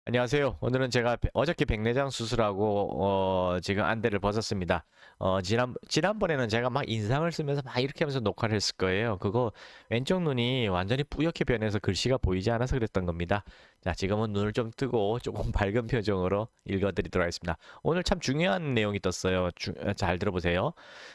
안녕하세요. 오늘은 제가 어저께 백내장 수술하고 지금 안대를 벗었습니다. 지난번에는 제가 막 인상을 쓰면서 막 이렇게 하면서 녹화를 했을 거예요. 그거 왼쪽 눈이 완전히 뿌옇게 변해서 글씨가 보이지 않아서 그랬던 겁니다. 자, 지금은 눈을 좀 뜨고 조금 밝은 표정으로 읽어드리도록 하겠습니다. 오늘 참 중요한 내용이 떴어요. 잘 들어보세요.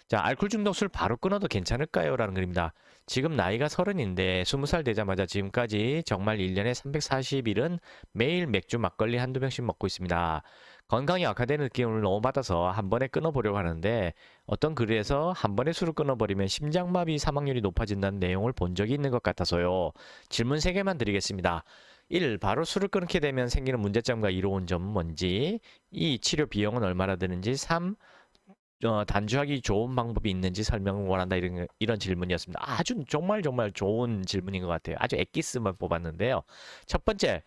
자, 알코올 중독 술 바로 끊어도 괜찮을까요? 라는 글입니다. 지금 나이가 30인데 20살 되자마자 지금까지 정말 1년에 340일은 매일 맥주 막걸리 한두 병씩 먹고 있습니다. 건강이 악화되는 느낌을 너무 받아서 한 번에 끊어보려고 하는데 어떤 글에서 한 번에 술을 끊어버리면 심장마비 사망률이 높아진다는 내용을 본 적이 있는 것 같아서요. 질문 3개만 드리겠습니다. 1. 바로 술을 끊게 되면 생기는 문제점과 이로운 점은 뭔지? 2. 치료 비용은 얼마나 드는지? 3. 단주하기 좋은 방법이 있는지 설명을 원한다 이런 질문이었습니다. 아주 정말 정말 좋은 질문인 것 같아요. 아주 엑기스만 뽑았는데요. 첫 번째,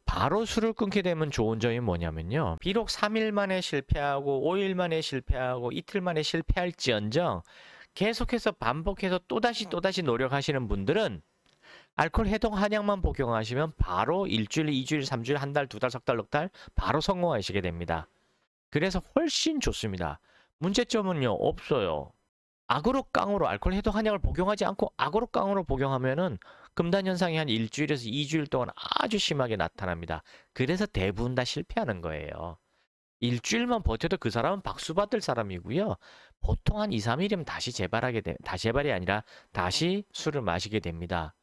바로 술을 끊게 되면 좋은 점이 뭐냐면요. 비록 3일 만에 실패하고 5일 만에 실패하고 이틀 만에 실패할지언정 계속해서 반복해서 또다시 노력하시는 분들은 알코올 해독 한약만 복용하시면 바로 일주일, 2주일, 3주일, 한 달, 두 달, 석 달, 넉 달 바로 성공하시게 됩니다. 그래서 훨씬 좋습니다. 문제점은요, 없어요. 악으로 깡으로 알코올 해독 한약을 복용하지 않고 악으로 깡으로 복용하면은 금단 현상이 한 일주일에서 2주일 동안 아주 심하게 나타납니다. 그래서 대부분 다 실패하는 거예요. 일주일만 버텨도 그 사람은 박수 받을 사람이고요. 보통 한 2, 3일이면 다시 재발이 아니라 다시 술을 마시게 됩니다.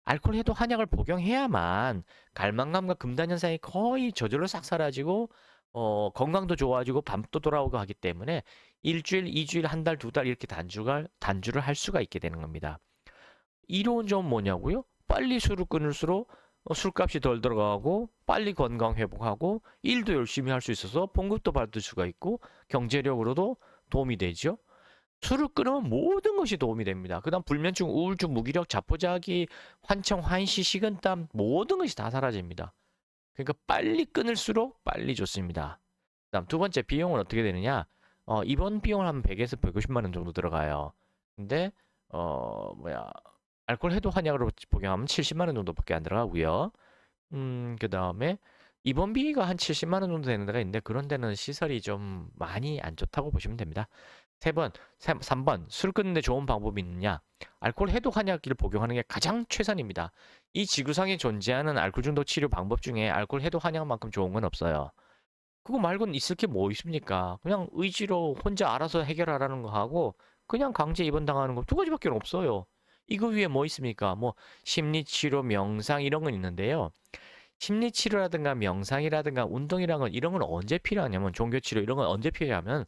알코올 해독 한약을 복용해야만 갈망감과 금단 현상이 거의 저절로 싹 사라지고 건강도 좋아지고 밤도 돌아오고 하기 때문에 일주일, 2주일, 한 달, 두 달 이렇게 단주를 할 수가 있게 되는 겁니다. 이로운 점은 뭐냐고요? 빨리 술을 끊을수록 술값이 덜 들어가고 빨리 건강 회복하고 일도 열심히 할 수 있어서 봉급도 받을 수가 있고 경제력으로도 도움이 되죠. 술을 끊으면 모든 것이 도움이 됩니다. 그다음 불면증, 우울증, 무기력, 자포자기, 환청, 환시, 식은땀 모든 것이 다 사라집니다. 그러니까 빨리 끊을수록 빨리 좋습니다. 그다음 두 번째 비용은 어떻게 되느냐? 입원 비용을 한 100에서 150만 원 정도 들어가요. 근데 알코올 해독 한약으로 복용하면 70만 원 정도밖에 안 들어가고요. 그다음에 입원비가 한 70만 원 정도 되는 데가 있는데 그런 데는 시설이 좀 많이 안 좋다고 보시면 됩니다. 3번, 술 끊는데 좋은 방법이 있느냐? 알코올 해독 한약을 복용하는 게 가장 최선입니다. 이 지구상에 존재하는 알코올 중독 치료 방법 중에 알코올 해독 한약만큼 좋은 건 없어요. 그거 말고는 있을 게 뭐 있습니까? 그냥 의지로 혼자 알아서 해결하라는 거 하고 그냥 강제 입원당하는 거 두 가지밖에 없어요. 이거 위에 뭐 있습니까? 뭐 심리치료, 명상 이런 건 있는데요. 심리치료라든가 명상이라든가 운동이라는 건 이런 건 언제 필요하냐면 종교치료 이런 건 언제 필요하면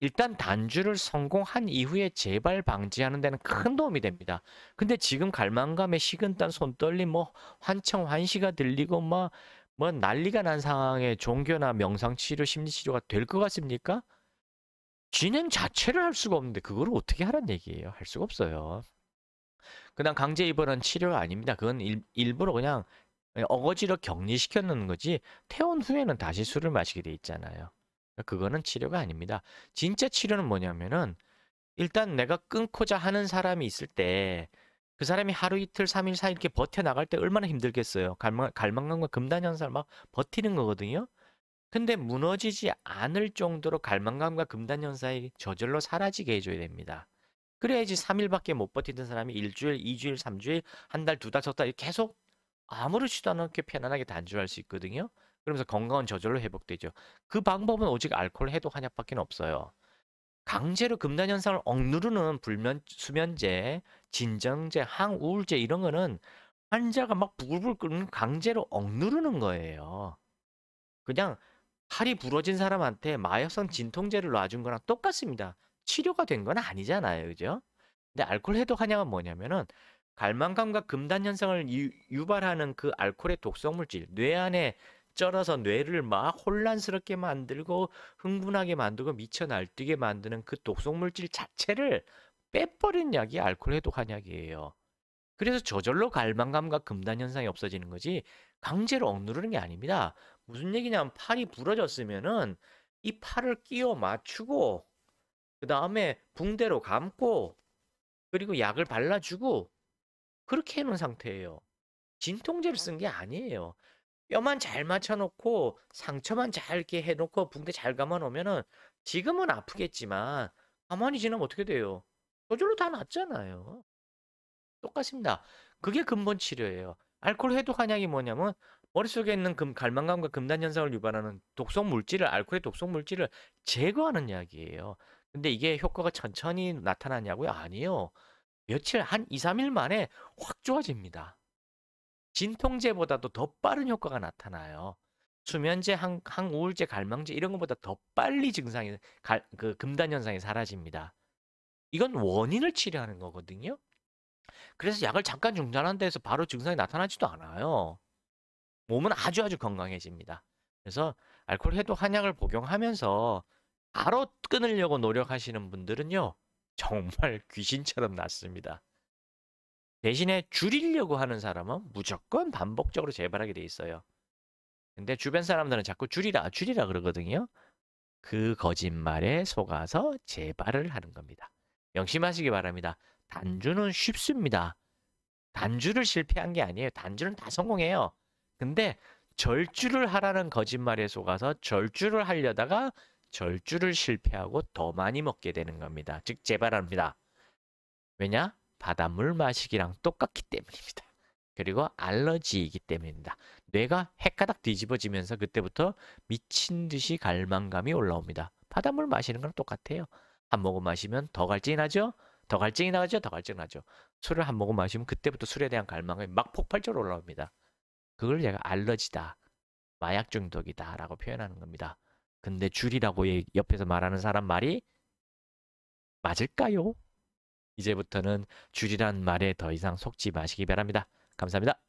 일단 단주를 성공한 이후에 재발 방지하는 데는 큰 도움이 됩니다. 근데 지금 갈망감에 식은땀, 손떨림, 뭐 환청, 환시가 들리고 뭐 난리가 난 상황에 종교나 명상치료, 심리치료가 될 것 같습니까? 진행 자체를 할 수가 없는데 그걸 어떻게 하란 얘기예요? 할 수가 없어요. 그냥 강제 입원은 치료가 아닙니다. 그건 일부러 그냥 어거지로 격리시켜 놓는 거지 퇴원 후에는 다시 술을 마시게 돼 있잖아요. 그거는 치료가 아닙니다. 진짜 치료는 뭐냐면은 일단 내가 끊고자 하는 사람이 있을 때 그 사람이 하루 이틀, 3일, 4일 이렇게 버텨나갈 때 얼마나 힘들겠어요. 갈망감과 금단 현상을 막 버티는 거거든요. 근데 무너지지 않을 정도로 갈망감과 금단 현상이 저절로 사라지게 해줘야 됩니다. 그래야지 3일밖에 못 버티던 사람이 일주일, 2주일, 3주일, 한 달, 두 달, 석 달 계속 아무렇지도 않게 편안하게 단주할 수 있거든요. 그러면서 건강은 저절로 회복되죠. 그 방법은 오직 알코올 해독 한약밖에 없어요. 강제로 금단 현상을 억누르는 수면제, 진정제, 항우울제 이런 거는 환자가 막 부글부글 끓는 강제로 억누르는 거예요. 그냥 팔이 부러진 사람한테 마약성 진통제를 놔준 거랑 똑같습니다. 치료가 된 건 아니잖아요. 그죠? 근데 알코올 해독 한약은 뭐냐면은 갈망감과 금단 현상을 유발하는 그 알코올의 독성 물질, 뇌 안에 쩔어서 뇌를 막 혼란스럽게 만들고 흥분하게 만들고 미쳐 날뛰게 만드는 그 독성 물질 자체를 빼버린 약이 알코올 해독 한약이에요. 그래서 저절로 갈망감과 금단 현상이 없어지는 거지 강제로 억누르는 게 아닙니다. 무슨 얘기냐면 팔이 부러졌으면은 이 팔을 끼워 맞추고 그 다음에 붕대로 감고 그리고 약을 발라주고 그렇게 해놓은 상태예요. 진통제를 쓴 게 아니에요. 뼈만 잘 맞춰 놓고 상처만 잘 이렇게 해 놓고 붕대 잘 감아 놓으면은 지금은 아프겠지만 가만히 지나면 어떻게 돼요? 저절로 다 낫잖아요. 똑같습니다. 그게 근본 치료예요. 알코올 해독 한약이 뭐냐면 머릿속에 있는 갈망감과 금단 현상을 유발하는 독성 물질을 알코올의 독성 물질을 제거하는 약이에요. 근데 이게 효과가 천천히 나타나냐고요? 아니요. 며칠 한 2, 3일 만에 확 좋아집니다. 진통제보다도 더 빠른 효과가 나타나요. 수면제, 항우울제, 갈망제 이런 것보다 더 빨리 증상이 그 금단 현상이 사라집니다. 이건 원인을 치료하는 거거든요. 그래서 약을 잠깐 중단한 데서 바로 증상이 나타나지도 않아요. 몸은 아주 건강해집니다. 그래서 알코올 해독 한약을 복용하면서 바로 끊으려고 노력하시는 분들은요. 정말 귀신처럼 낫습니다. 대신에 줄이려고 하는 사람은 무조건 반복적으로 재발하게 돼 있어요. 근데 주변 사람들은 자꾸 줄이라 그러거든요. 그 거짓말에 속아서 재발을 하는 겁니다. 명심하시기 바랍니다. 단주는 쉽습니다. 단주를 실패한 게 아니에요. 단주는 다 성공해요. 근데 절주를 하라는 거짓말에 속아서 절주를 하려다가 절주를 실패하고 더 많이 먹게 되는 겁니다. 즉 재발합니다. 왜냐? 바닷물 마시기랑 똑같기 때문입니다. 그리고 알러지이기 때문입니다. 뇌가 헷가닥 뒤집어지면서 그때부터 미친 듯이 갈망감이 올라옵니다. 바닷물 마시는 거랑 똑같아요. 한 모금 마시면 더 갈증이 나죠? 더 갈증이 나죠? 더 갈증 나죠? 술을 한 모금 마시면 그때부터 술에 대한 갈망감이 막 폭발적으로 올라옵니다. 그걸 제가 알러지다, 마약 중독이다 라고 표현하는 겁니다. 근데 줄이라고 옆에서 말하는 사람 말이 맞을까요? 이제부터는 줄이란 말에 더 이상 속지 마시기 바랍니다. 감사합니다.